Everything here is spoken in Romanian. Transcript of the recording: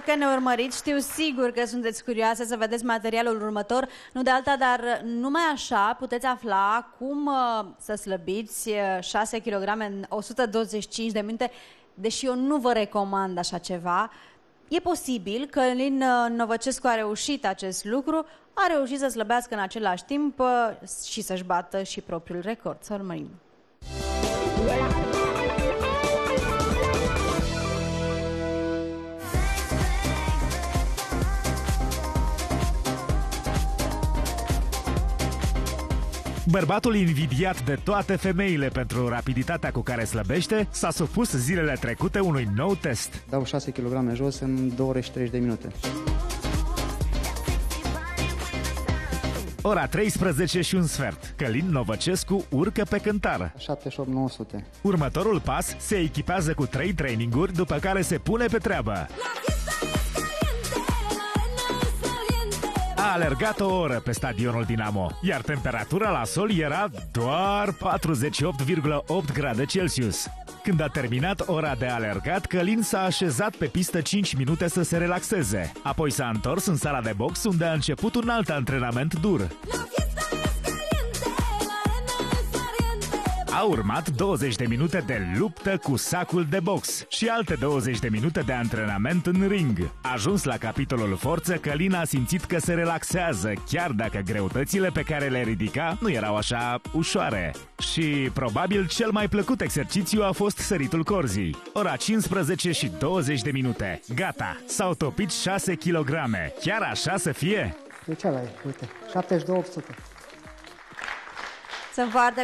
Că ne urmăriți, știu sigur că sunteți curioase să vedeți materialul următor, nu de alta, dar numai așa puteți afla cum să slăbiți 6 kg în 125 de minute, deși eu nu vă recomand așa ceva. E posibil că Călin Novăcescu a reușit acest lucru, a reușit să slăbească în același timp și să-și bată și propriul record. Să urmărim. Bărbatul invidiat de toate femeile pentru rapiditatea cu care slăbește s-a supus zilele trecute unui nou test. Dau 6 kg jos în 2 ore și 30 de minute. Ora 13 și un sfert. Călin Novăcescu urcă pe cântar. 78-900. Următorul pas, se echipează cu 3 traininguri, după care se pune pe treabă. A alergat o oră pe stadionul Dinamo, iar temperatura la sol era doar 48,8 grade Celsius. Când a terminat ora de alergat, Călin s-a așezat pe pistă 5 minute să se relaxeze. Apoi s-a întors în sala de box, unde a început un alt antrenament dur. A urmat 20 de minute de luptă cu sacul de box și alte 20 de minute de antrenament în ring. Ajuns la capitolul forță, Călin a simțit că se relaxează, chiar dacă greutățile pe care le ridica nu erau așa ușoare. Și probabil cel mai plăcut exercițiu a fost săritul corzii. Ora 15 și 20 de minute. Gata, s-au topit 6 kg. Chiar așa să fie? De ce ai? Uite, 72-800. Sunt foarte